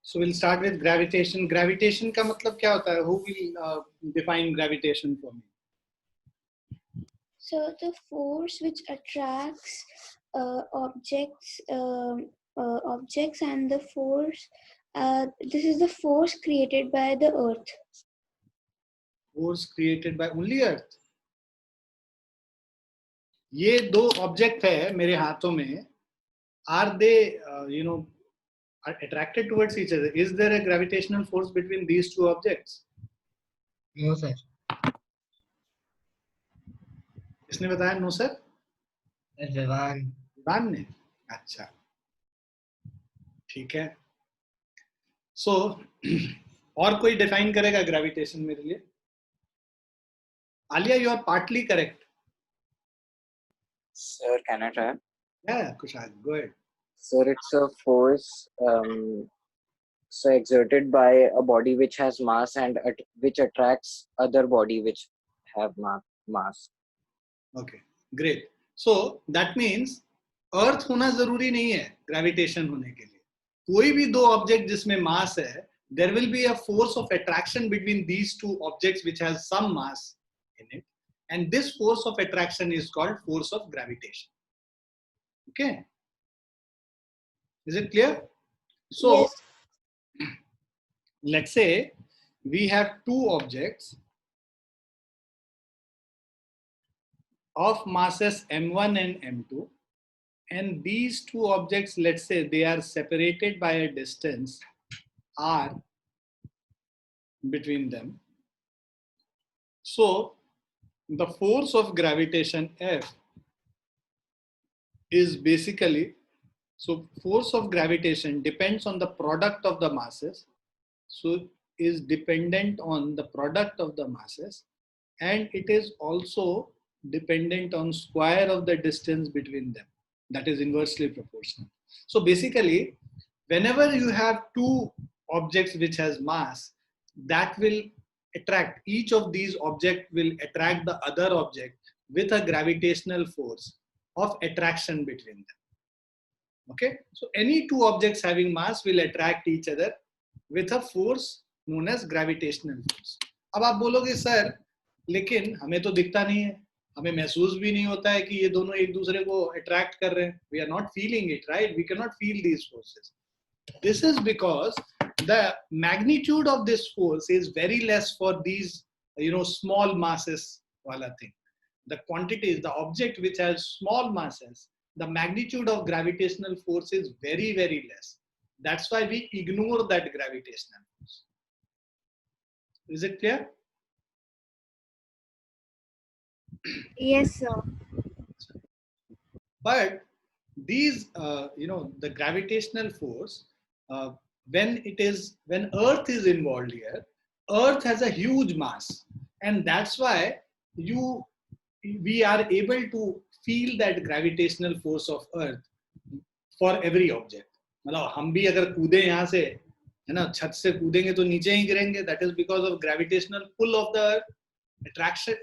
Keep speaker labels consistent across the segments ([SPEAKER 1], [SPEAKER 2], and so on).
[SPEAKER 1] So we'll start with gravitation. Gravitation का मतलब क्या होता है? Who will define gravitation for me?
[SPEAKER 2] So the force which attracts objects and the force, this is the force created by the earth.
[SPEAKER 1] Force created by only earth. ये दो object है मेरे हाथों में. Are they are attracted towards each other? Is there a gravitational force between these two objects?
[SPEAKER 3] No sir.
[SPEAKER 1] किसने बताया no sir? Vivaan ने. अच्छा, ठीक है. सो और कोई डिफाइन करेगा ग्रेविटेशन मेरे लिए? Alia, you are partly correct.
[SPEAKER 4] Sir, can I try?
[SPEAKER 1] Yeah, Kushal, go ahead.
[SPEAKER 4] Sir, it's a force so exerted by a body which has mass and which attracts other body which have mass.
[SPEAKER 1] Okay, great. So that means अर्थ होना जरूरी नहीं है gravitation होने के लिए. कोई भी दो ऑब्जेक्ट जिसमें मास है, there will be a force of attraction between these two objects which has some mass in it, and this force of attraction is called force of gravitation. Okay, is it clear? So
[SPEAKER 2] Yes.
[SPEAKER 1] let's say we have two objects of masses m1 and m2, and these two objects, let's say they are separated by a distance r between them. So the force of gravitation F is basically, so force of gravitation depends on the product of the masses, so is dependent on the product of the masses, and it is also dependent on square of the distance between them, that is inversely proportional. So basically, whenever you have two objects which has mass, that will attract, each of these objects will attract the other object with a gravitational force of attraction between them. Okay, so any two objects having mass will attract each other with a force known as gravitational force. अब आप बोलोगे sir, लेकिन हमें तो दिखता नहीं है, हमें महसूस भी नहीं होता है कि ये दोनों एक दूसरे को अट्रैक्ट कर रहे हैं. We are not feeling it, right? We cannot feel these forces. This is because the magnitude of this force is very less for these, small masses wala thing. The quantities, the object which has small masses, the magnitude of gravitational force is very, very less. That's why we ignore that gravitational force. Is it clear?
[SPEAKER 2] Yes, sir.
[SPEAKER 1] But these, the gravitational force, when Earth is involved here, Earth has a huge mass, and that's why we are able to feel that gravitational force of Earth for every object. मतलब हम भी अगर कूदे यहाँ से, है ना, छत से कूदेंगे तो नीचे ही गिरेंगे. That is because of gravitational pull of the Earth,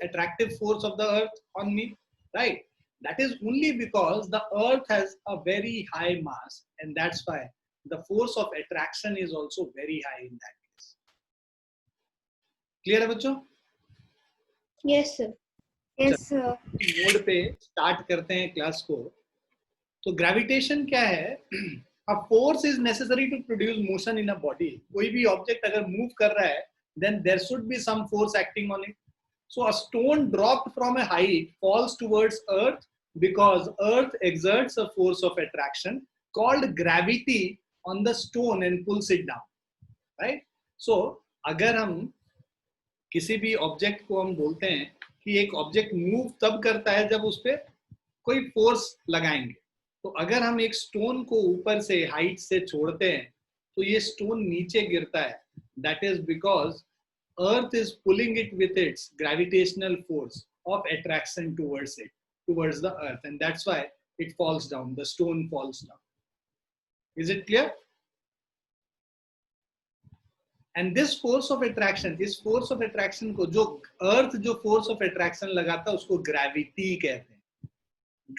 [SPEAKER 1] attractive force of the Earth on me, right? That is only because the Earth has a very high mass, and that's why the force of attraction is also very high in that case. Clear है बच्चों?
[SPEAKER 2] Yes, sir. Yes, sir.
[SPEAKER 1] Mode पे start करते हैं class को. तो gravitation क्या है? A force is necessary to produce motion in a body. कोई भी ऑब्जेक्ट अगर मूव कर रहा है, then there should be some force acting on it. So a stone dropped from a height falls towards Earth because Earth exerts a force of attraction called gravity on the stone and pulls it down, right? So अगर हम किसी भी object को हम बोलते हैं कि एक ऑब्जेक्ट मूव तब करता है जब उस पर कोई फोर्स लगाएंगे. तो अगर हम एक स्टोन को ऊपर से हाइट से छोड़ते हैं तो ये स्टोन नीचे गिरता है. That is because earth is pulling it with its gravitational force of attraction towards the earth, and that's why it falls down, the stone falls down. Is it clear? And this force of attraction, इस force of attraction को जो अर्थ जो force of attraction लगाता है उसको gravity कहते हैं.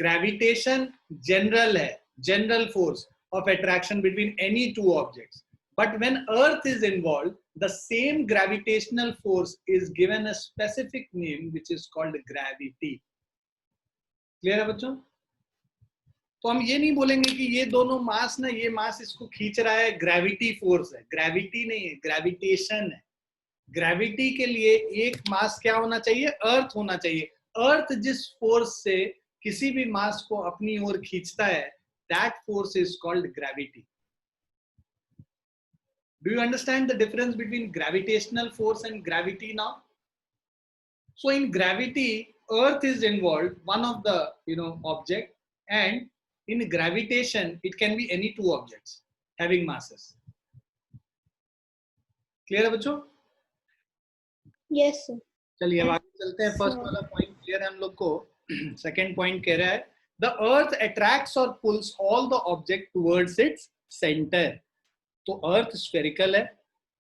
[SPEAKER 1] Gravitation general है, general force of attraction between any two objects. But when Earth is involved, the same gravitational force is given a specific name which is called gravity. Clear है बच्चों? तो हम ये नहीं बोलेंगे कि ये दोनों मास ना, ये मास इसको खींच रहा है, ग्रेविटी फोर्स है. ग्रेविटी नहीं है, ग्रेविटेशन है. ग्रेविटी के लिए एक मास क्या होना चाहिए? अर्थ होना चाहिए. अर्थ जिस फोर्स से किसी भी मास को अपनी ओर खींचता है, that force is called gravity. Do you understand the difference between gravitational force and gravity now? So in gravity, Earth is involved, one of the object, and in gravitation, it can be any two objects having masses. Clear है बच्चों?
[SPEAKER 2] Yes, sir.
[SPEAKER 1] चलिए अब आगे चलते हैं. First वाला point clear है हम लोग को. सेकंड पॉइंट कह रहा है the earth attracts or pulls all the object towards its center. तो अर्थ स्फेरिकल है,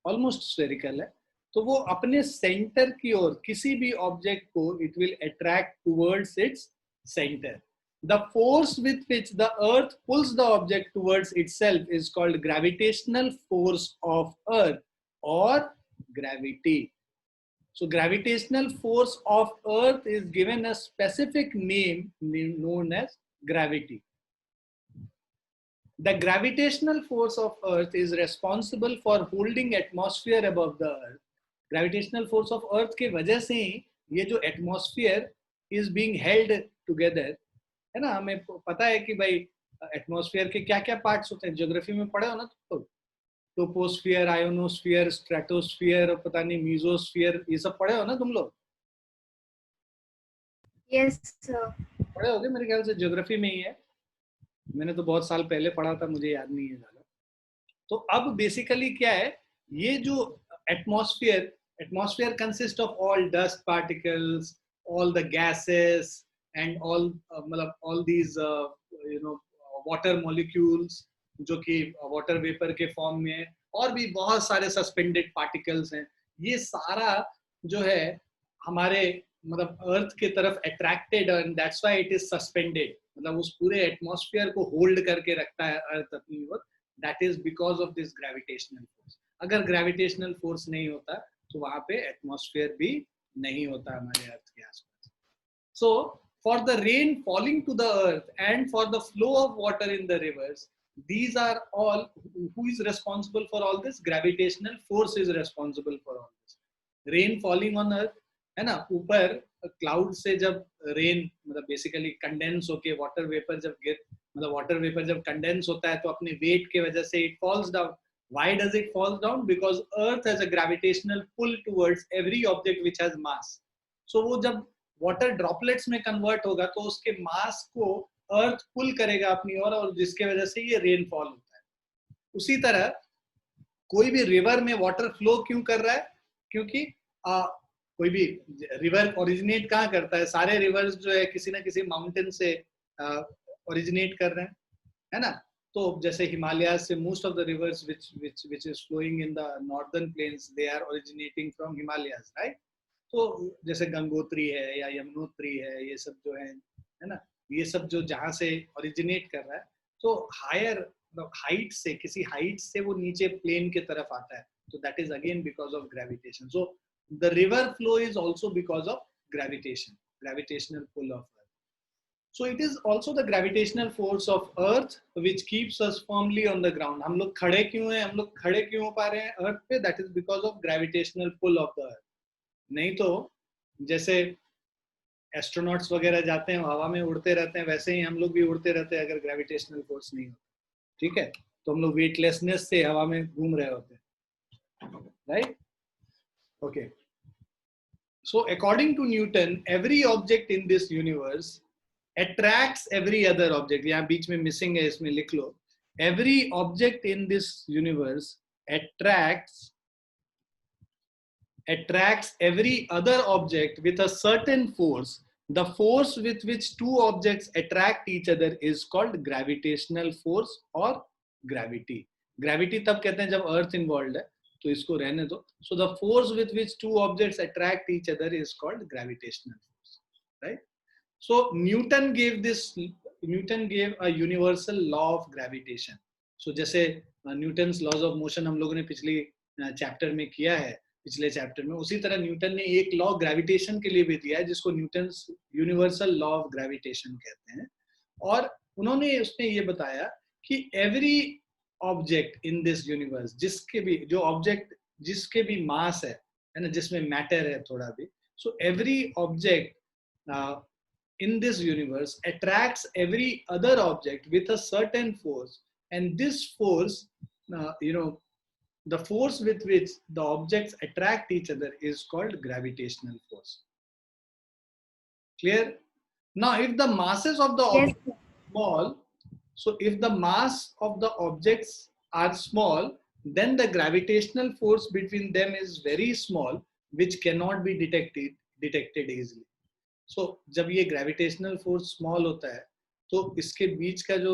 [SPEAKER 1] ऑलमोस्ट स्फेरिकल है, तो वो अपने सेंटर की ओर किसी भी ऑब्जेक्ट को it will attract towards its centre. The force with which the earth pulls the object towards itself is called gravitational force of अर्थ और gravity. So gravitational force of earth is given a specific name known as gravity. The gravitational force of earth is responsible for holding atmosphere above the earth. Gravitational force of earth के वजह से ही ये जो atmosphere is being held together है ना. हमें पता है कि भाई atmosphere के क्या क्या parts होते हैं, ज्योग्राफी में पढ़े हो ना. तो टोपोस्फियर, आयोनोस्फियर, स्ट्रेटोस्फियर, पता नहीं मीजोस्फियर, ये सब पढ़े हो ना तुम लोग?
[SPEAKER 2] Yes, sir.
[SPEAKER 1] पढ़े होगे मेरे ख्याल से, ज्योग्राफी में ही है. मैंने तो बहुत साल पहले पढ़ा था, मुझे याद नहीं है ज्यादा. तो अब बेसिकली क्या है, ये जो atmosphere consist of all dust particles, all the gases and all मतलब ऑल दीज वाटर मॉलिक्यूल्स जो कि वाटर वेपर के फॉर्म में है, और भी बहुत सारे सस्पेंडेड पार्टिकल्स हैं. ये सारा जो है हमारे मतलब अर्थ की तरफ attracted, and that's why it is suspended. मतलब उस पूरे एटमॉस्फेयर को होल्ड करके रखता है अर्थ अपनी ओर. That is because of this gravitational force. अगर ग्रेविटेशनल फोर्स नहीं होता तो वहां पे एटमॉस्फेयर भी नहीं होता हमारे अर्थ के आसपास. So for the rain falling to the earth and for the flow of water in the rivers, these are all, who is responsible for all this? Gravitational force is responsible for all this. Rain falling on earth है ना, ऊपर cloud से जब rain मतलब basically condense होके water vapour जब मतलब water vapour जब कंडेंस होता है तो अपने वेट के वजह से it falls down. Why does it falls down? Because earth has a gravitational pull towards every object which has mass. So वो जब वाटर ड्रॉपलेट्स में कन्वर्ट होगा तो उसके मास को अर्थ पुल करेगा अपनी ओर, और जिसके वजह से ये रेनफॉल होता है. उसी तरह कोई भी रिवर में वाटर फ्लो क्यों कर रहा है? क्योंकि कोई भी रिवर ओरिजिनेट कहाँ करता है? सारे रिवर्स जो है किसी ना किसी माउंटेन से ओरिजिनेट कर रहे हैं, है ना. तो जैसे हिमालय से most of the reverse which is flowing in the northern plains, they are originating from Himalayas, right? तो जैसे गंगोत्री है या यमुनोत्री है, ये सब जो है ना, ये सब जो जहाँ से ओरिजिनेट कर रहा है, तो हायर हाइट से, किसी हाइट से वो नीचे प्लेन की तरफ आता है. तो that is again because of gravitation. So the river flow is also because of gravitation, gravitational pull of earth. So it is also the gravitational force of earth which keeps us firmly on the ground. हम लोग खड़े क्यों हैं, हम लोग खड़े क्यों हो पा रहे हैं अर्थ पे? That is because of gravitational pull of the earth. नहीं तो जैसे एस्ट्रोनॉट्स वगैरह जाते हैं, हवा में उड़ते रहते हैं, वैसे ही हम लोग भी उड़ते रहते हैं अगर ग्रेविटेशनल फोर्स नहीं होता. ठीक है, तो हम लोग वेटलेसनेस से हवा में घूम रहे होते हैं, right? Okay. So according to Newton, every object in this universe attracts every other object. यहाँ बीच में मिसिंग है, इसमें लिख लो. Every object in this universe attracts every other object with a certain force. The force with which two objects attract each other is called gravitational force or gravity. Gravity तब कहते हैं जब अर्थ इन्वॉल्व है, तो इसको रहने दो. So the force with which two objects attract each other is called gravitational force, right? So Newton gave a universal law of gravitation. सो जैसे न्यूटन्स लॉज ऑफ मोशन हम लोगों ने पिछली चैप्टर में किया है, पिछले चैप्टर में, उसी तरह न्यूटन ने एक लॉ ग्रेविटेशन के लिए भी दिया है जिसको Newton's universal law of gravitation कहते हैं। और उन्होंने उसमें ये बताया कि every object in this universe, जिसके भी जो ऑब्जेक्ट जिसके भी मास है ना, जिसमें मैटर है थोड़ा भी, so every object in this universe attracts every other object with a certain force, and this force, the force with which the objects attract each other is called gravitational force. Clear? Now if the masses of the
[SPEAKER 2] Yes,
[SPEAKER 1] objects are small, so if the mass of the objects are small, then the gravitational force between them is very small, which cannot be detected easily. सो जब ये gravitational force small होता है तो इसके बीच का जो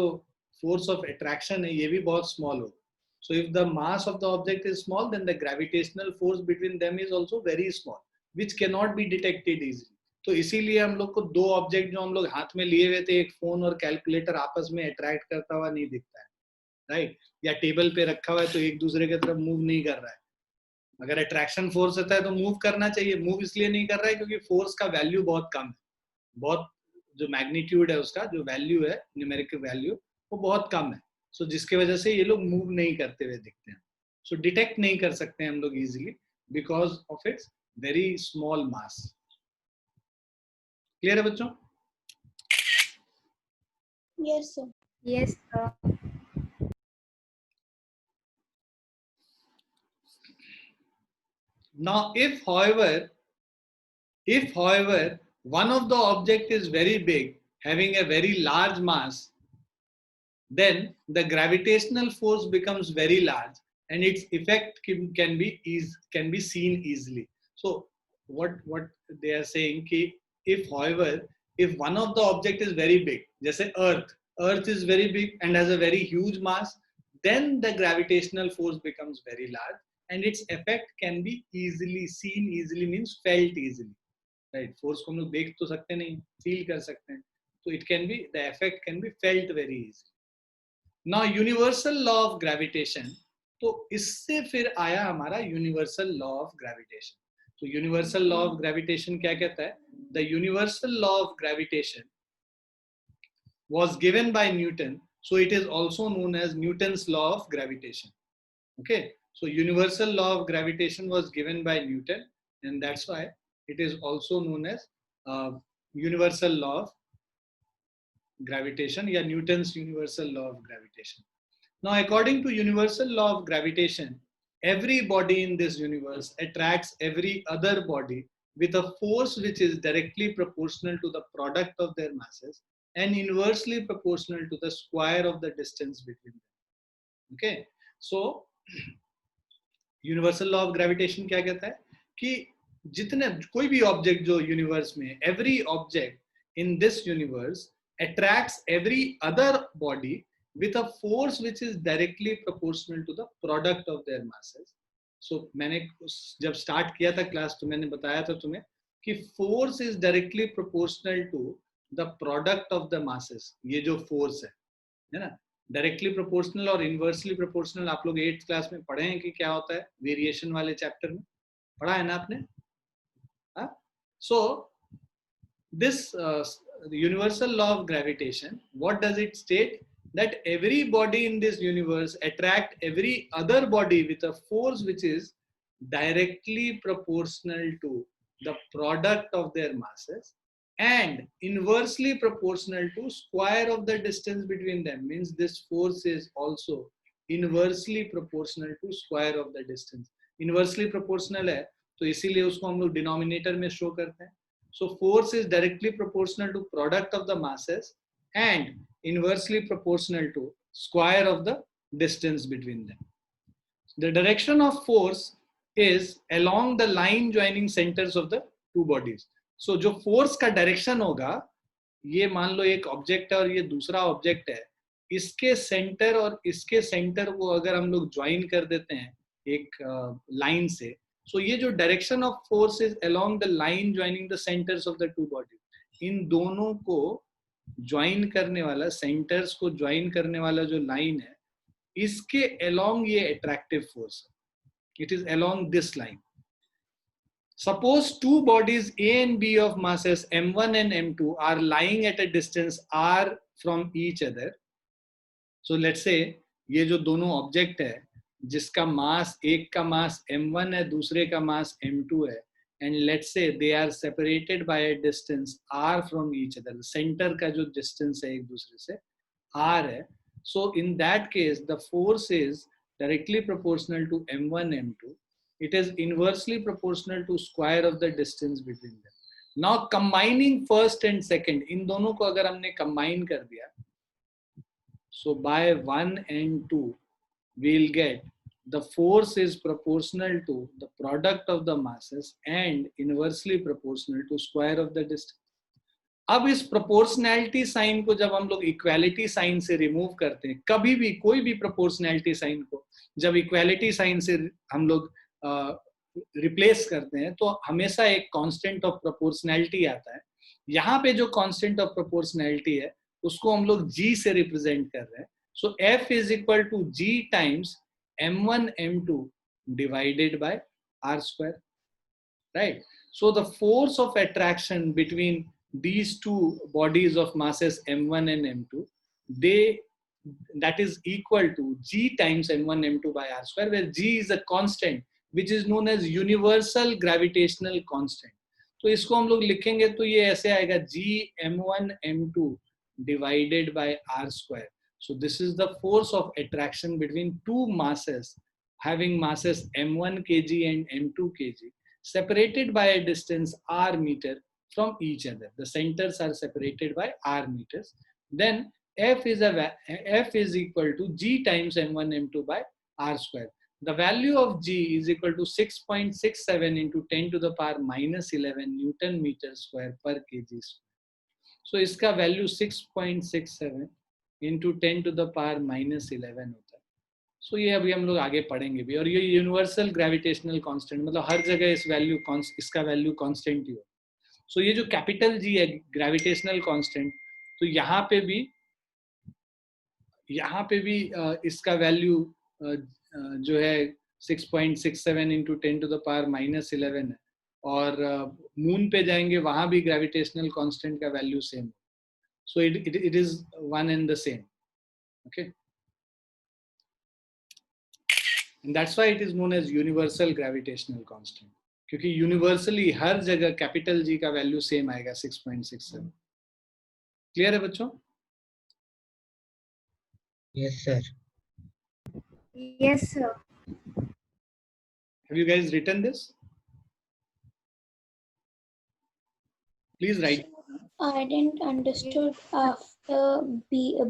[SPEAKER 1] force of attraction है ये भी बहुत स्मॉल होगा. So if the mass of the object is small, then the gravitational force between them is also very small, which can not be detected easily. तो इसीलिए हम लोग को दो ऑब्जेक्ट जो हम लोग हाथ में लिए हुए थे, एक फोन और कैलकुलेटर, आपस में अट्रैक्ट करता हुआ नहीं दिखता है, राइट? या टेबल पे रखा हुआ है तो एक दूसरे की तरफ मूव नहीं कर रहा है. अगर अट्रैक्शन फोर्स होता है तो मूव करना चाहिए, मूव इसलिए नहीं कर रहा है क्योंकि फोर्स का वैल्यू बहुत कम है, बहुत जो मैग्नीट्यूड है उसका जो वैल्यू है, न्यूमेरिकल वैल्यू, वो बहुत कम है. सो जिसकी वजह से ये लोग मूव नहीं करते हुए दिखते हैं. सो डिटेक्ट नहीं कर सकते हम लोग easily because of its very small mass. Clear है बच्चों?
[SPEAKER 2] yes, sir.
[SPEAKER 5] Yes, sir.
[SPEAKER 1] Now if however one of the object is very big, having a very large mass, then the gravitational force becomes very large and its effect can be seen easily. So what they are saying ki if one of the object is very big, जैसे earth is very big and has a very huge mass, then the gravitational force becomes very large and its effect can be easily seen. Easily means felt easily, right? Force को हम लोग देख तो सकते नहीं, feel कर सकते हैं, तो it can be, the effect can be felt very easily. Now universal law of gravitation, तो इससे फिर आया हमारा universal law of gravitation. तो universal law of gravitation क्या कहता है? The universal law of gravitation was given by Newton, so it is also known as Newton's law of gravitation. Okay, so universal law of gravitation was given by Newton, and that's why it is also known as universal law of gravitation, या Newton's universal law of gravitation. Now according to universal law of gravitation, every body in this universe attracts every other body with a force which is directly proportional to the product of their masses and inversely proportional to the square of the distance between them. Okay, so universal law of gravitation क्या कहता है कि जितने कोई भी object जो universe में, every object in this universe attracts every other body with a force which is directly proportional to the product of their masses. So मैंने जब स्टार्ट किया था क्लास तो मैंने बताया था तुम्हें कि force is directly proportional to the product of the masses. ये जो force है ना, डायरेक्टली प्रोपोर्शनल और इनवर्सली प्रोपोर्शनल आप लोग 8th क्लास में पढ़े हैं कि क्या होता है, वेरिएशन वाले चैप्टर में पढ़ा है ना आपने? सो this universal law of gravitation, what does it state? That every body in this universe attract every other body with a force which is directly proportional to the product of their masses and inversely proportional to square of the distance between them. Means this force is also inversely proportional to square of the distance. Inversely proportional है तो इसीलिए उसको हम लोग denominator में show करते हैं. So force is directly proportional to product of the masses and inversely proportional to square of the distance between them. The direction of force is along the line joining centers of the two bodies. So जो force का direction होगा, ये मान लो एक object है और ये दूसरा ऑब्जेक्ट है, इसके सेंटर और इसके सेंटर को अगर हम लोग ज्वाइन कर देते हैं एक लाइन से, so ये जो direction of force is along the line joining the centres of the two bodies, इन दोनों को ज्वाइन करने वाला, सेंटर्स को ज्वाइन करने वाला जो लाइन है, इसके along ये attractive force है. It is along this line. Suppose two bodies A and B of masses m1 and m2 are lying at a distance r from each other. So let's say ये जो दोनों object है जिसका मास, एक का मास m1 है, दूसरे का मास m2 है, and let's say they are separated by a distance r from each other. Centre का जो distance है एक दूसरे से r है. So in that case the force is directly proportional to m1 m2. It is inversely proportional to square of the distance between them. Now combining first and second, इन दोनों को अगर हमने combine कर दिया, so by 1 and 2 we'll get the force is proportional to the product of the masses and inversely proportional to square of the distance. अब इस proportionality sign को जब हम लोग इक्वालिटी साइन से रिमूव करते हैं, कभी भी कोई भी प्रोपोर्शनैलिटी साइन को जब इक्वालिटी साइन से हम लोग रिप्लेस करते हैं तो हमेशा एक कांस्टेंट ऑफ प्रोपोर्शनैलिटी आता है. यहाँ पे जो कांस्टेंट ऑफ प्रोपोर्शनैलिटी है उसको हम लोग g से रिप्रेजेंट कर रहे हैं. So f is equal to g times m1 m2 divided by r square, right. So the force of attraction between these two bodies of masses m1 and m2, that is equal to g times m1 m2 by r square, where g is a constant which is known as universal gravitational constant. तो इसको हम लोग लिखेंगे तो ये ऐसे आएगा g m1 m2 divided by r square. So this is the force of attraction between two masses having masses m1 kg and m2 kg separated by a distance r meter from each other. The centers are separated by r meters. Then f is equal to g times m1 m2 by r square. The value of g is equal to 6.67 into 10 to the power minus 11 Newton meter square per kg square. So इसका value 6.67 into 10 to the power minus 11 होता है. So ये अभी हम लोग आगे पढ़ेंगे भी. और ये यूनिवर्सल ग्रेविटेशनल कांस्टेंट, मतलब हर जगह इसका वैल्यू कांस्टेंट ही हो. सो ये जो कैपिटल जी है ग्रेविटेशनल कांस्टेंट, तो यहाँ पे भी इसका वैल्यू जो है 6.67 into 10 to the power minus 11 है. और मून पे जाएंगे वहां भी ग्रेविटेशनल कांस्टेंट का value same. So it is one and the same. Okay, and that's why it is known as universal gravitational constant, क्योंकि यूनिवर्सली हर जगह कैपिटल जी का वैल्यू सेम आएगा 6.67. क्लियर है बच्चों?
[SPEAKER 3] Yes, sir.
[SPEAKER 2] Yes, sir.
[SPEAKER 1] Have you guys written this? Please write.
[SPEAKER 2] I didn't understood after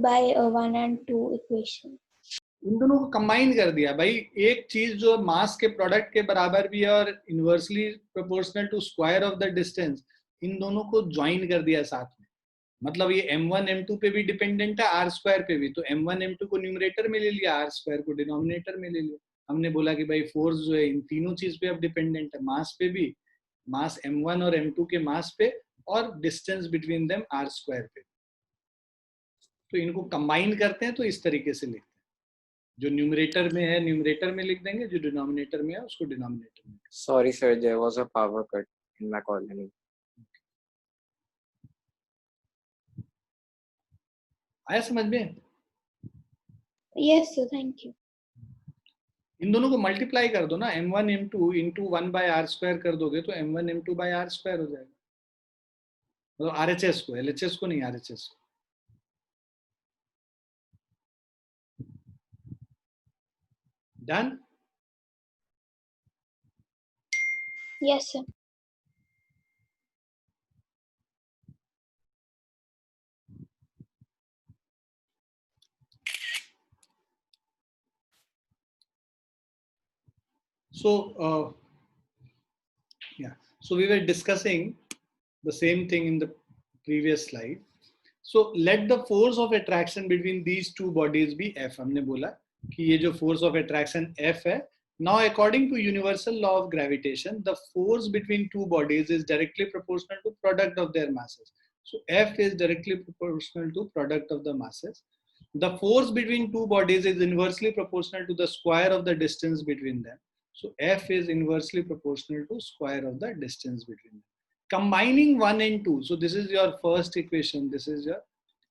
[SPEAKER 2] by 1 and 2 equation.
[SPEAKER 1] इन दोनों को combine कर दिया भाई. एक चीज जो मास के प्रोडक्ट के बराबर भी है और inversely proportional to square of the distance, इन दोनों को ज्वाइन कर दिया साथ में. मतलब ये m1 m2 पे भी डिपेंडेंट है, r स्क्वायर पे भी. तो m1 m2 को न्यूमरेटर में ले लिया, r स्क्वायर को डिनोमिनेटर में ले लिया. हमने बोला कि भाई फोर्स जो है इन तीनों चीज पे अब डिपेंडेंट है, मास पे भी, मास m1 और m2 के मास पे, और distance between them r square पे. तो इनको कंबाइन करते हैं तो इस तरीके से लिखते हैं. जो न्यूमरेटर में है न्यूमरेटर में लिख देंगे, जो डिनोमिनेटर में है उसको डिनोमिनेटर में.
[SPEAKER 4] Sorry, sir, there was a power cut in my colony.
[SPEAKER 1] आया समझ में?
[SPEAKER 2] Yes, sir. Thank you.
[SPEAKER 1] इन दोनों को मल्टीप्लाई कर दो ना, m1 m2 into 1 bye r square कर दोगे तो m1 m2 bye r square हो जाएगा. मतलब RHS को, LHS को नहीं, RHS को. Done?
[SPEAKER 2] Yes, sir.
[SPEAKER 1] So yeah, so we were discussing the same thing in the previous slide. So let the force of attraction between these two bodies be F. हमने बोला कि ये जो force of attraction F है. Now according to universal law of gravitation, the force between two bodies is directly proportional to product of their masses. So F is directly proportional to product of the masses. The force between two bodies is inversely proportional to the square of the distance between them. So F is inversely proportional to square of the distance between them. Combining 1 and 2, so this is your first equation, this is your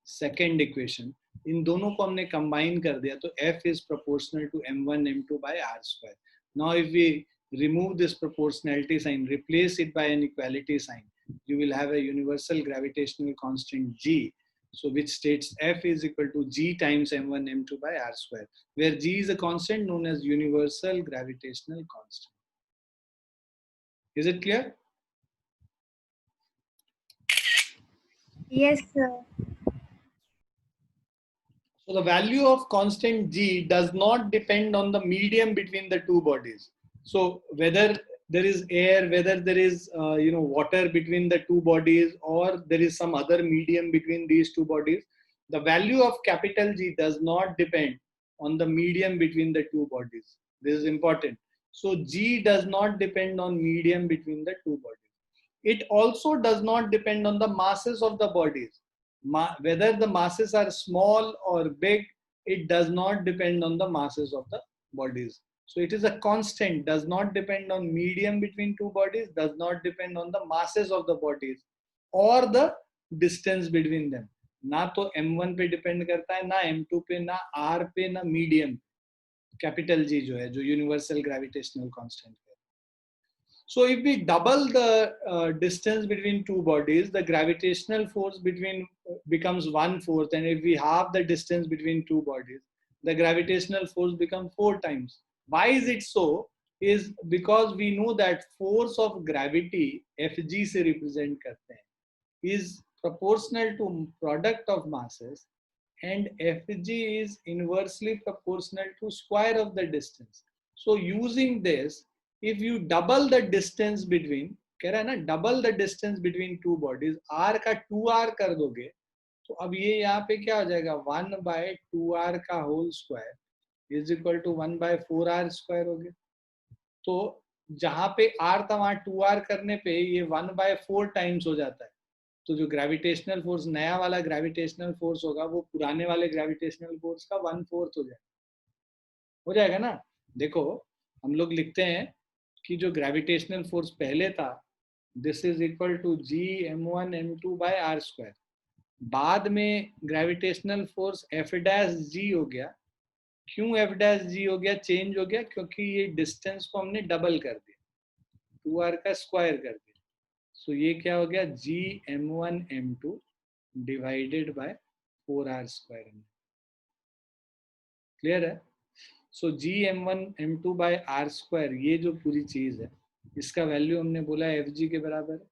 [SPEAKER 1] second equation. इन दोनों को हमने combine कर दिया, तो F is proportional to m1 m2 by r square. Now if we remove this proportionality sign, replace it by an equality sign, you will have a universal gravitational constant G. So which states F is equal to G times m1 m2 by r square, where G is a constant known as universal gravitational constant. Is it clear?
[SPEAKER 2] Yes, sir.
[SPEAKER 1] So the value of constant G does not depend on the medium between the two bodies. So whether there is air, whether there is water between the two bodies, or there is some other medium between these two bodies, the value of capital G does not depend on the medium between the two bodies. This is important. So G does not depend on medium between the two bodies. It also does not depend on the masses of the bodies. Whether the masses are small or big, it does not depend on the masses of the bodies. So it is a constant, does not depend on medium between two bodies, does not depend on the masses of the bodies or the distance between them. ना तो m1 पे depend करता है, ना m2 पे, ना r पे, ना मीडियम कैपिटल G जो है, जो यूनिवर्सल ग्रेविटेशनल कांस्टेंट है. So if we double the distance between two bodies, the gravitational force becomes 1/4, and if we halve the distance between two bodies, the gravitational force becomes 4 times. Why is it so? Is because we know that force of gravity Fg से represent करते हैं, is proportional to product of masses, and Fg is inversely proportional to square of the distance. So using this, if you double the distance between, कह रहा है ना, double the distance between two bodies, r का 2r कर दोगे, तो अब ये यहाँ पे क्या हो जाएगा, 1/2r का whole square is equal to 1/4r square हो गया. तो जहाँ पे r था वहाँ 2r करने पे ये 1/4 टाइम्स हो जाता है. तो जो ग्रेविटेशनल फोर्स, नया वाला ग्रेविटेशनल फोर्स होगा, वो पुराने वाले ग्रेविटेशनल फोर्स का 1/4 हो जाएगा ना. देखो हम लोग लिखते हैं कि जो ग्रेविटेशनल फोर्स पहले था, this is equal to G m1 m2 by R square. बाद में gravitational force F dash G हो गया. क्यों एफ डैश जी हो गया, चेंज हो गया? क्योंकि ये डिस्टेंस को हमने डबल कर दिया, 2r का स्क्वायर कर दिया. सो ये क्या हो गया, G m1 m2 divided by 4r square. Clear है? So G m1 m2 by R square, ये जो पूरी चीज है, इसका वैल्यू हमने बोला एफ जी के बराबर है.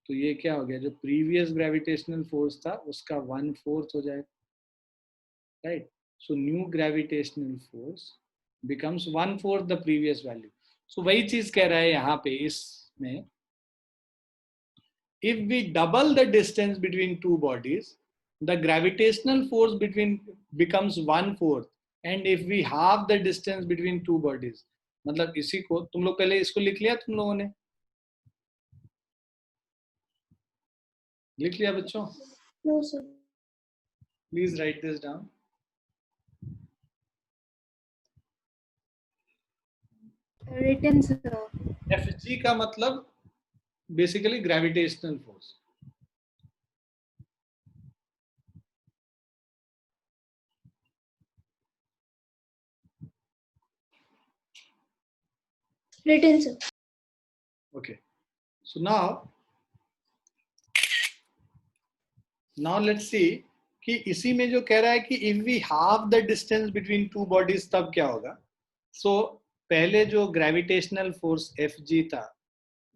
[SPEAKER 1] तो ये क्या हो गया, जो प्रीवियस ग्रेविटेशनल फोर्स था उसका 1/4 हो जाएगा. Right? So new gravitational force becomes 1/4 the previous value. So वही चीज कह रहा है यहाँ पे इसमें, if we double the distance between two bodies, the gravitational force becomes 1/4, and if we halve the distance between two bodies, मतलब इसी को तुम लोग पहले इसको लिख लिया, तुम लोगों ने लिख लिया बच्चों?
[SPEAKER 2] No, sir.
[SPEAKER 1] Please write this down.
[SPEAKER 2] Written, sir.
[SPEAKER 1] Fg का मतलब basically gravitational force.
[SPEAKER 2] Written, sir.
[SPEAKER 1] Okay. So now let's see कि इसी में जो कह रहा है कि if we halve the distance between two bodies, तब क्या होगा. So पहले जो ग्रेविटेशनल फोर्स Fg था,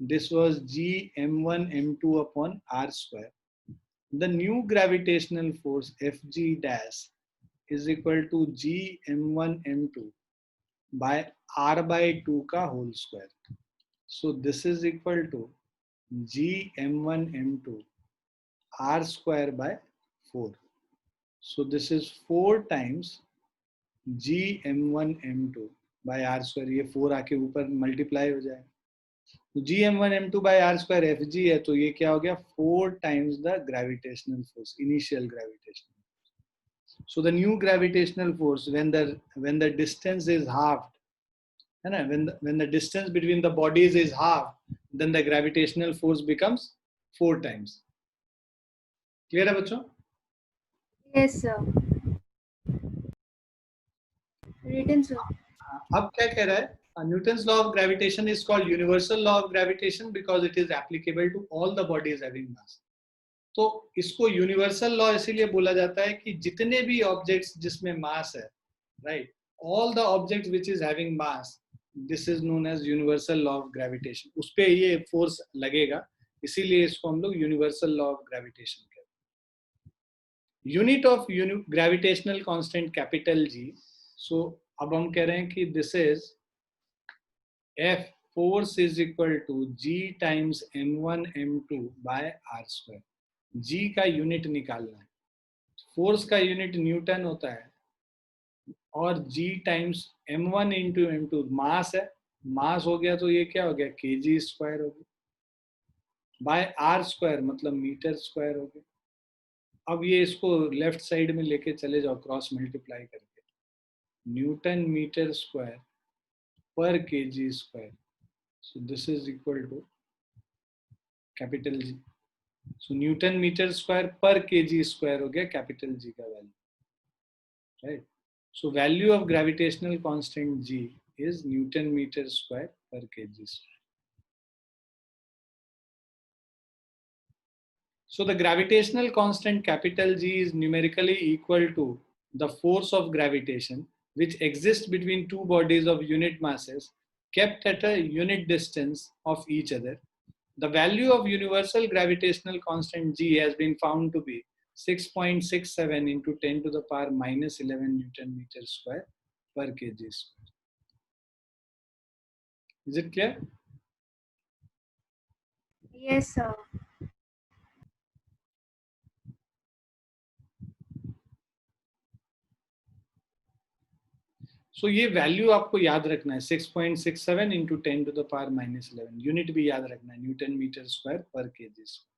[SPEAKER 1] this was G m1 m2 upon r square. The new gravitational force Fg dash is equal to G m1 m2 by r by 2 का whole square. So this is equal to G m1 m2 r square by 4. So this is 4 times G m1 m2 by r square. ये 4 आके ऊपर multiply हो जाएगा. तो जी m1 m2 by r square Fg है, तो ये क्या हो गया, 4 times the gravitational force, initial gravitational. So the new gravitational force, when the distance is halved, when the distance between the bodies is half, then the gravitational force becomes 4 times. Clear है बच्चों?
[SPEAKER 5] Yes, sir. Written, sir.
[SPEAKER 1] अब क्या कह रहा है? Newton's law of gravitation is called universal law of gravitation because it is applicable to all the bodies having mass. तो इसको universal law इसीलिए बोला जाता है कि जितने भी ऑब्जेक्ट्स जिसमें मास है, right, all the objects which is having mass, this is known as universal law of gravitation. उस पे ये फोर्स लगेगा, इसीलिए इसको हम लोग यूनिवर्सल लॉ ऑफ ग्रेविटेशन कहते हैं. Unit of gravitational constant capital G. So अब हम कह रहे हैं कि this is F force is equal to G times M1 M2 by R square. G का यूनिट निकालना है. फोर्स का यूनिट न्यूटन होता है और G times M1 into M2 मास है. मास हो गया तो ये क्या हो गया? kg स्क्वायर हो गया बाय R स्क्वायर, मतलब मीटर स्क्वायर हो गया. अब ये इसको लेफ्ट साइड में लेके चले जाओ क्रॉस मल्टीप्लाई करके. न्यूटन मीटर स्क्वायर पर kg square. So this is equal to capital G. So Newton meter square per kg square हो गया capital G का value, right? So value of gravitational constant G is Newton meter square per kg square. So the gravitational constant capital G is numerically equal to the force of gravitation which exists between two bodies of unit masses kept at a unit distance of each other. The value of universal gravitational constant G has been found to be 6.67 into 10 to the power minus 11 Newton meter square per kg square. Is it clear?
[SPEAKER 5] Yes, sir.
[SPEAKER 1] So ये value आपको याद रखना है 6.67 into 10 to the power minus 11. Unit भी याद रखना है, Newton metre square पर KG square.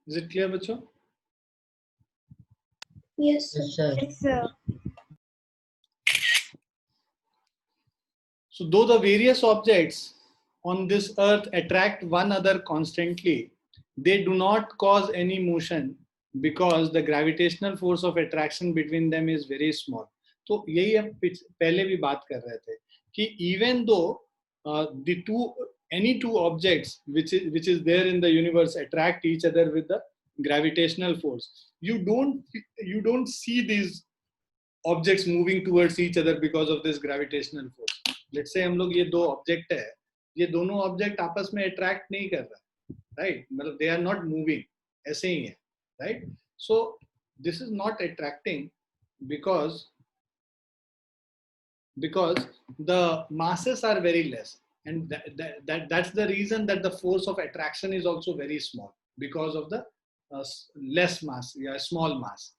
[SPEAKER 1] Is it clear, बच्चों?
[SPEAKER 2] Yes, sir.
[SPEAKER 3] Yes, sir.
[SPEAKER 5] Yes, sir.
[SPEAKER 1] So though the various objects on this earth attract one another constantly, they do not cause any motion because the gravitational force of attraction between them is very small. तो यही हम पहले भी बात कर रहे थे कि even though any two objects which is there in the universe attract each other with the gravitational force, you don't see these objects moving towards each other because of this gravitational force. Let's say हम लोग ये दो object है, ये दोनों object आपस में attract नहीं कर रहा, राइट? मतलब they are not moving, ऐसे ही है, right? So this is not attracting because the masses are very less, and that's the reason that the force of attraction is also very small because of the less mass, small mass.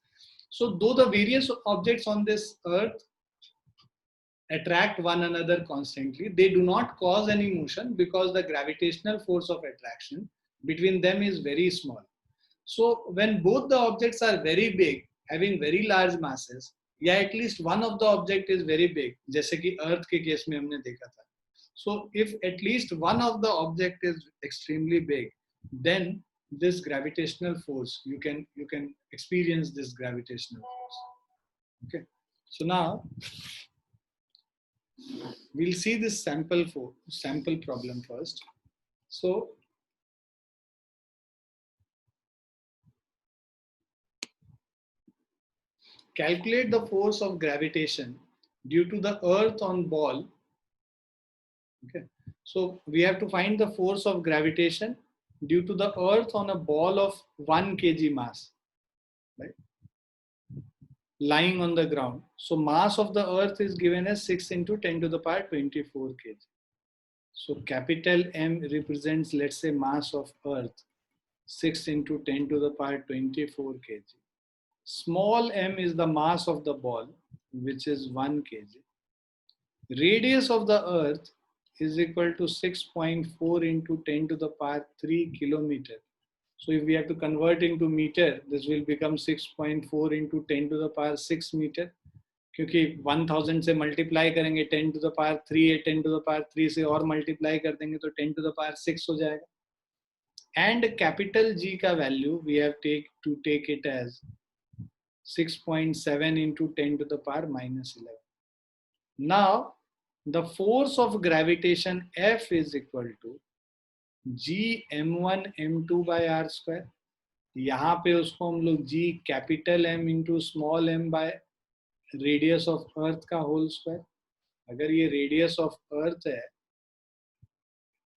[SPEAKER 1] So though the various objects on this earth attract one another constantly, they do not cause any motion because the gravitational force of attraction between them is very small. So when both the objects are very big, having very large masses, या at least one of the object is very big, जैसे कि earth के case में हमने देखा था. So if at least one of the object is extremely big, then this gravitational force, you can experience this gravitational force. Okay, so now we'll see this sample problem first. So calculate the force of gravitation due to the earth on ball. Okay, so we have to find the force of gravitation due to the earth on a ball of 1 kg mass, right, lying on the ground. So mass of the earth is given as 6 into 10 to the power 24 kg. So capital M represents, let's say, mass of earth, 6 into 10 to the power 24 kg. Small m is the mass of the ball, which is 1 kg. Radius of the earth is equal to 6.4 into 10 to the power 3 kilometer. So if we have to convert into meter, this will become 6.4 into 10 to the power 6 meter. क्योंकि 1000 से multiply करेंगे 10 to the power 3 है, 10 to the power 3 से और multiply कर देंगे तो 10 to the power 6 हो जाएगा. एंड कैपिटल जी का value we have to take it as 6.7 into 10 to the power minus 11. Now the force of gravitation F is equal to G m1 m2 by r square. यहाँ पे उसको हम लोग G capital M into small m by radius of earth का whole square. अगर ये radius of earth है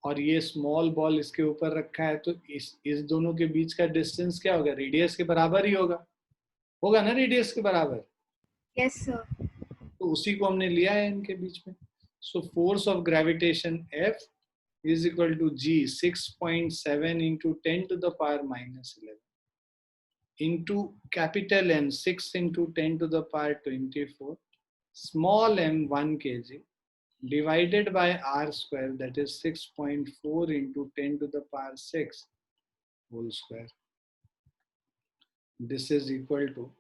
[SPEAKER 1] और ये स्मॉल बॉल इसके ऊपर रखा है तो इस दोनों के बीच का डिस्टेंस क्या होगा? रेडियस के बराबर ही होगा ना, रेडियस के बराबर.
[SPEAKER 5] Yes, sir.
[SPEAKER 1] तो उसी को हमने लिया है इनके बीच में. So force of gravitation F is equal to G 6.7 into 10 to the power minus 11 into capital M 6 into 10 to the power 24, small m 1 kg divided by r square, that is 6.4 into 10 to the power 6 whole square. This is equal to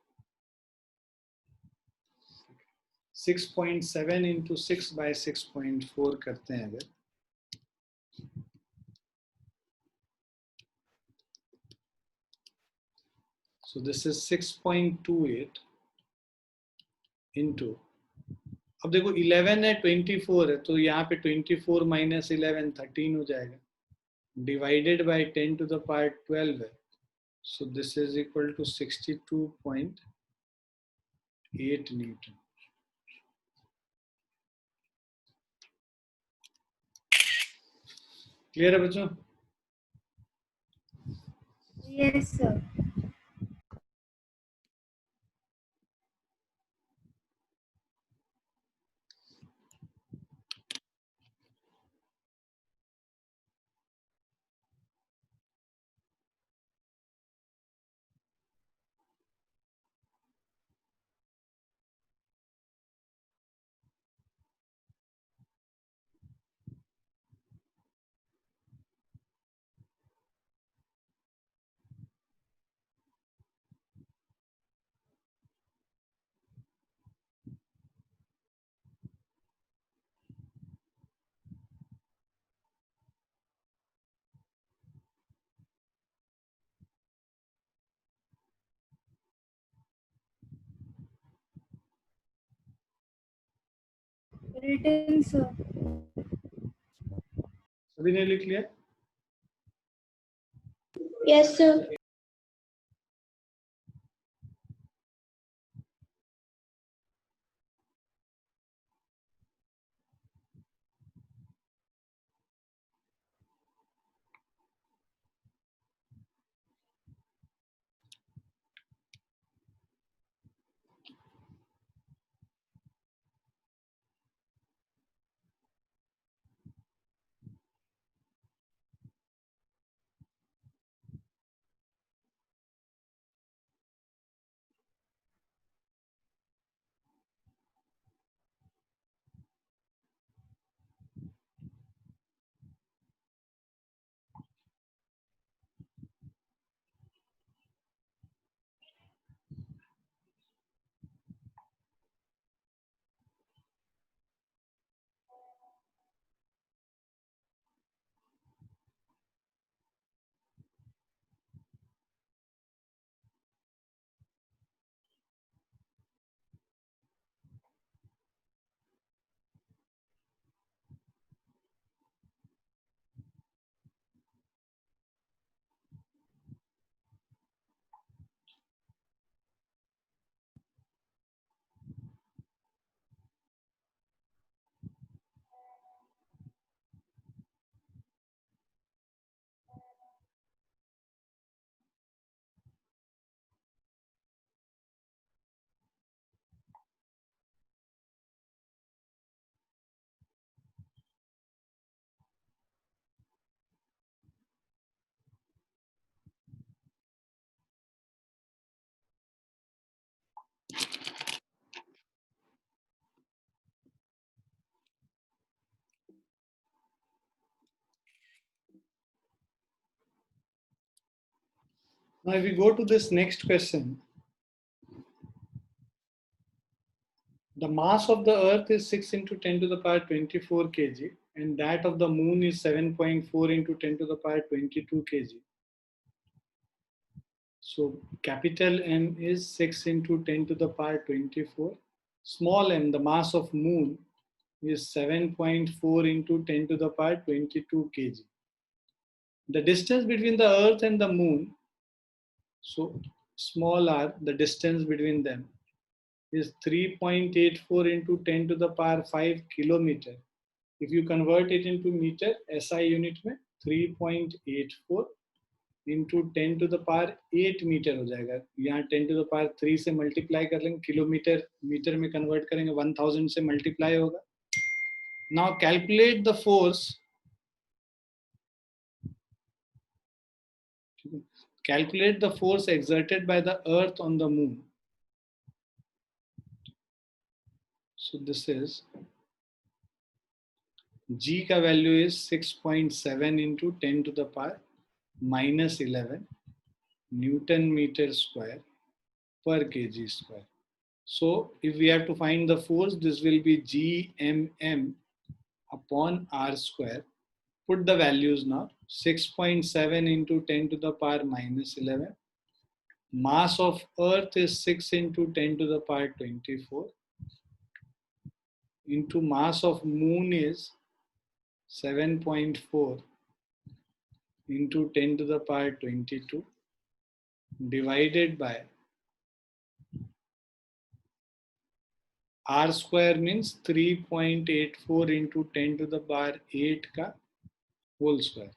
[SPEAKER 1] 6.7 into 6 by 6.4 करते हैं अगर, so this is 6.28 into, अब देखो 11 है 24 है तो यहाँ पे 24 minus 11 13 हो जाएगा, divided by 10 to the power 12 है, so this is equal to 62.8 Newton. Clear है बच्चों?
[SPEAKER 5] Yes, sir. Written, sir.
[SPEAKER 1] सभी ने लिख लिया?
[SPEAKER 2] Yes, sir.
[SPEAKER 1] Now, if we go to this next question, the mass of the Earth is 6 into 10 to the power 24 kg, and that of the Moon is 7.4 into 10 to the power 22 kg. So capital M is 6 into 10 to the power 24. Small m, the mass of Moon, is 7.4 into 10 to the power 22 kg. The distance between the Earth and the Moon, so small r, the distance between them, is 3.84 into 10 to the power 5 kilometer. If you convert it into meter, SI unit में 3.84 into 10 to the power 8 metre हो जाएगा. यहाँ 10 to the power 3 से multiply कर लेंगे, kilometre metre में convert करेंगे, 1000 से मल्टीप्लाई होगा. Now calculate the force. Calculate the force exerted by the Earth on the Moon. So this is G का value is 6.7 into 10 to the power minus 11 Newton meter square per kg square. So if we have to find the force, this will be GMM upon R square. Put the values now. 6.7 into 10 to the power minus 11. Mass of Earth is 6 into 10 to the power 24. Into mass of Moon is 7.4 into 10 to the power 22 divided by R square means 3.84 into 10 to the power 8 का whole square.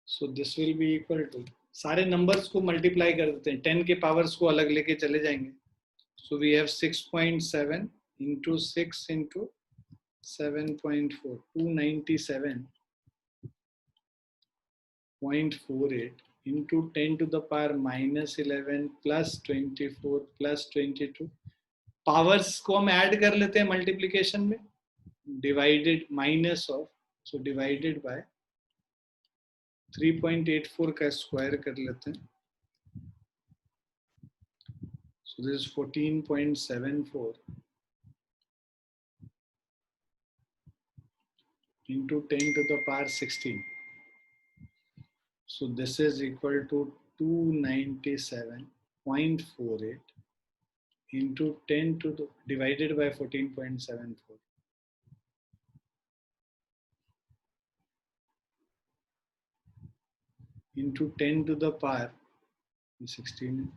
[SPEAKER 1] So this will be equal to, सारे numbers को multiply कर देते हैं, 10 के powers को अलग लेके चले जाएंगे. So we have 6.7 into 6 into 7.4, 297.48 into 10 to the power minus 11 plus 24 plus 22. Powers को हम ऐड कर लेते हैं मल्टीप्लिकेशन में, divided minus of, so divided by 3.84 का स्क्वायर कर लेते हैं. So this is 14.74 into 10 to the power 16. So this is equal to 297.48 into 10 to the divided by 14.74. Into 10 to the power 16.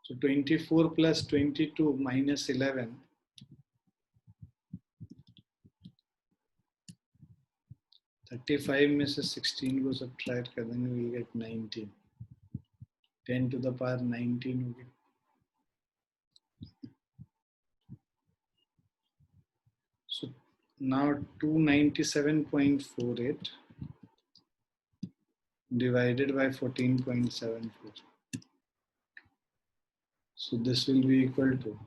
[SPEAKER 1] So 24 plus 22 minus 11. 35 में से 16 को subtract कर देंगे, we'll get 19. 10 to the power 19 हो गया. So now 297.48 divided by 14.74. So this will be equal to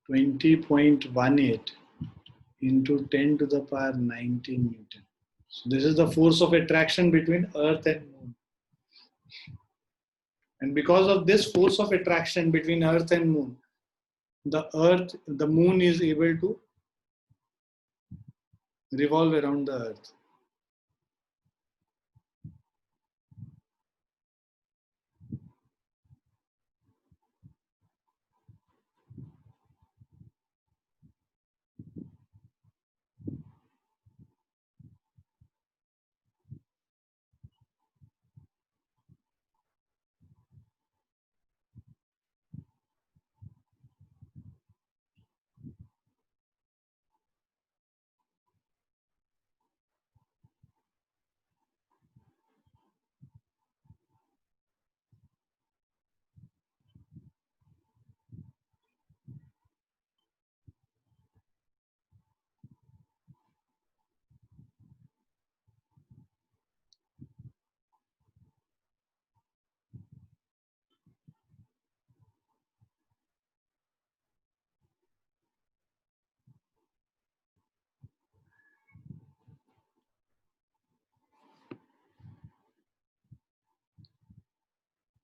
[SPEAKER 1] 20.18 into 10 to the power 19 Newton. So this is the force of attraction between Earth and Moon. And because of this force of attraction between Earth and Moon, the Moon is able to revolve around the Earth.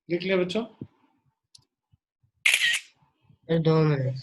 [SPEAKER 1] लिख लिया बच्चों?
[SPEAKER 3] Sir 2 minute.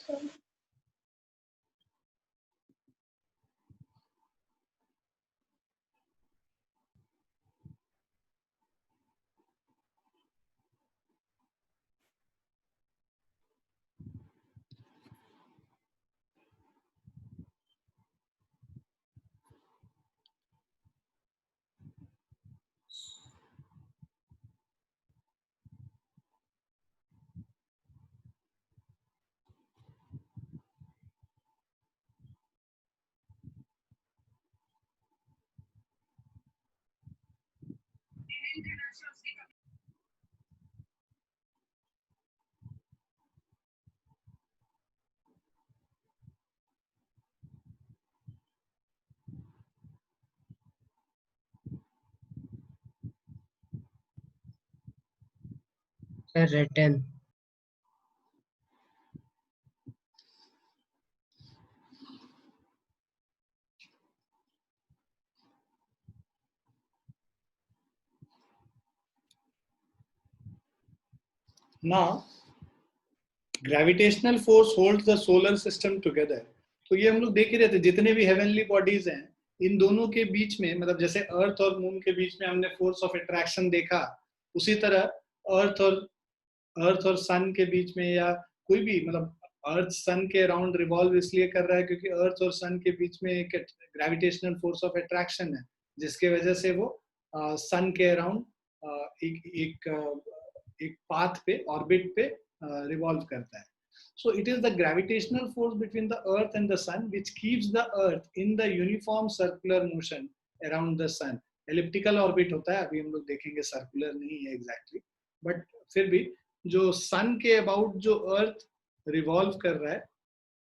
[SPEAKER 2] So,
[SPEAKER 3] sir return.
[SPEAKER 1] Now, gravitational force holds the solar system together. तो ये हम लोग देख ही रहे थे, जितने भी हेवनली बॉडीज हैं, इन दोनों के बीच में, मतलब जैसे अर्थ और मून के बीच में हमने फोर्स ऑफ अट्रैक्शन देखा, उसी तरह अर्थ और सन के बीच में, या कोई भी, मतलब अर्थ सन के अराउंड रिवॉल्व इसलिए कर रहा है क्योंकि अर्थ और सन के बीच में एक ग्रेविटेशनल फोर्स ऑफ अट्रैक्शन है, जिसके वजह से वो सन के अराउंड एक एक एक पाथ पे, ऑर्बिट पे रिवॉल्व करता है. So it is the gravitational force between the earth and the sun which keeps the earth in the uniform circular motion around the sun. elliptical orbit होता है, अभी हम लोग देखेंगे, circular नहीं है exactly, but फिर भी जो sun के about जो earth revolve कर रहा है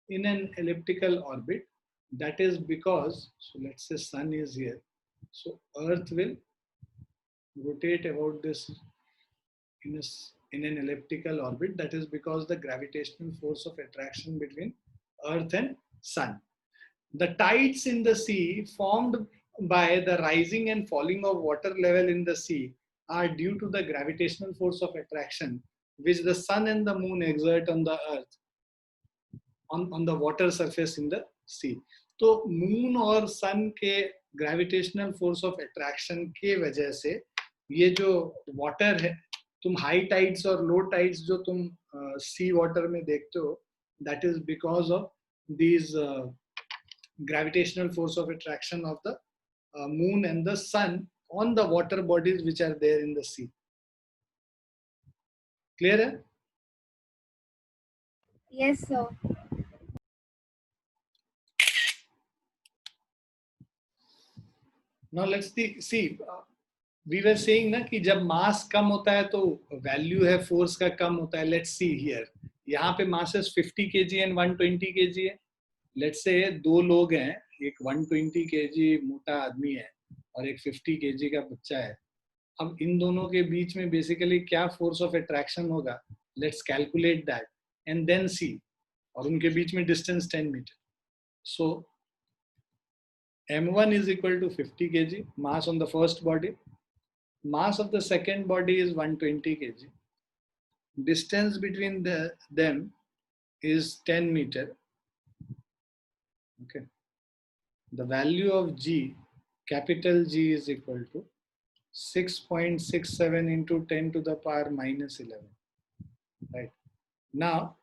[SPEAKER 1] in an elliptical orbit, that is because, so let's say sun is here, so earth will rotate about this in an elliptical orbit. That is because the gravitational force of attraction between earth and sun. The tides in the sea formed by the rising and falling of water level in the sea are due to the gravitational force of attraction which the sun and the moon exert on the earth, on the water surface in the sea. तो moon और सन के gravitational force of attraction के वजह से ये जो water है, तुम हाई टाइड्स और लो टाइड्स जो तुम सी वाटर में देखते हो, that is because of these gravitational force of attraction of the moon and the sun on the water bodies which are there in the sea. Clear hai?
[SPEAKER 5] Yes, sir.
[SPEAKER 1] Now let's see, we were saying ना कि जब मास कम होता है तो value है force का कम होता है. लेट्स सी हियर, यहाँ पे मासेस 50 kg एंड 120 kg है. लेट्स से दो लोग हैं, एक 120 kg मोटा आदमी है और एक 50 kg का बच्चा है. अब इन दोनों के बीच में बेसिकली क्या फोर्स ऑफ अट्रैक्शन होगा, let's calculate that and then see. और उनके बीच में distance 10 metre. So m1 is equal to 50 kg mass on the first body. Mass of the second body is 120 kg. Distance between them is 10 meter. Okay. The value of G, capital G, is equal to 6.67 into 10 to the power minus 11. Right. Now,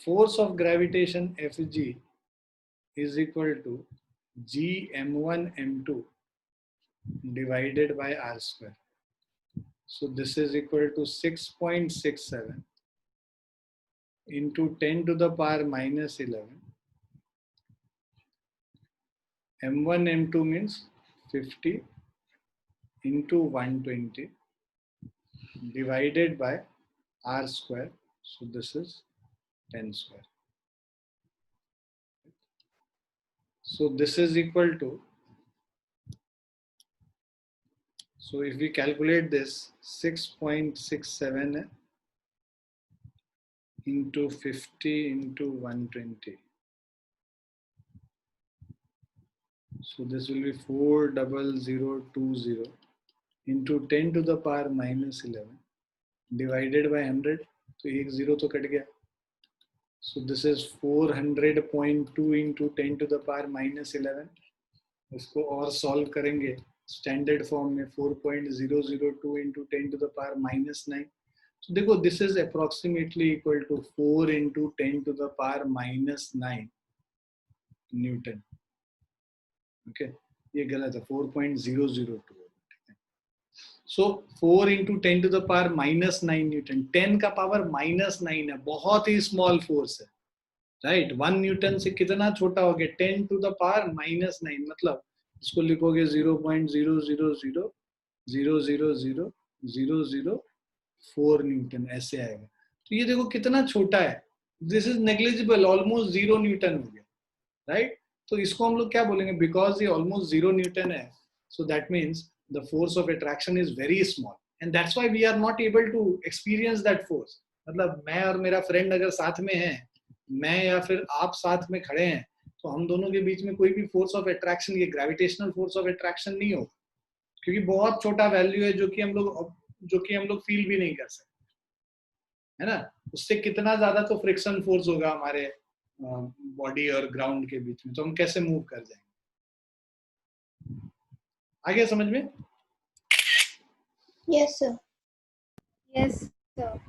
[SPEAKER 1] force of gravitation Fg is equal to G m1 m2 divided by r square. So this is equal to 6.67 into 10 to the power minus 11. m1 m2 means 50 into 120 divided by r square. So this is 10 square. So this is equal to, so if we calculate this, 6.67 into 50 into 120. So this will be 40020 into 10 to the power minus 11 divided by 100, तो एक zero तो cut गया. So this is 400.2 into 10 to the power minus 11. इसको और solve करेंगे standard form में 4.002 into 10 to the power minus 9. So देखो this is approximately equal to 4 into 10 to the power minus 9 Newton. Okay, ये गलत है, 4.002. सो 4 into 10 to the power minus 9 Newton. 10 का power minus 9 है, बहुत ही स्मॉल फोर्स है, राइट. 1 न्यूटन से कितना छोटा हो गया, 10 to the power minus 9. मतलब इसको लिखोगे 0.000000004 न्यूटन, ऐसे आएगा. तो ये देखो कितना छोटा है, this is negligible, almost 0 Newton हो गया, राइट. तो इसको हम लोग क्या बोलेंगे, बिकॉज ये ऑलमोस्ट 0 न्यूटन है, so that means the force of attraction is very small, and that's why we are not able to experience that force. मतलब मैं और मेरा फ्रेंड अगर साथ में हैं, मैं या फिर आप साथ में खड़े हैं, तो हम दोनों के बीच में कोई भी फोर्स ऑफ अट्रैक्शन, ये ग्रेविटेशनल फोर्स ऑफ अट्रैक्शन नहीं होगा, क्योंकि बहुत छोटा वैल्यू है जो कि हम लोग फील भी नहीं कर सकते, है ना. उससे कितना ज्यादा तो फ्रिक्शन फोर्स होगा हमारे बॉडी और ग्राउंड के बीच में, तो हम कैसे मूव कर जाएंगे. आ गया समझ में?
[SPEAKER 2] Yes, sir.
[SPEAKER 5] Yes, sir.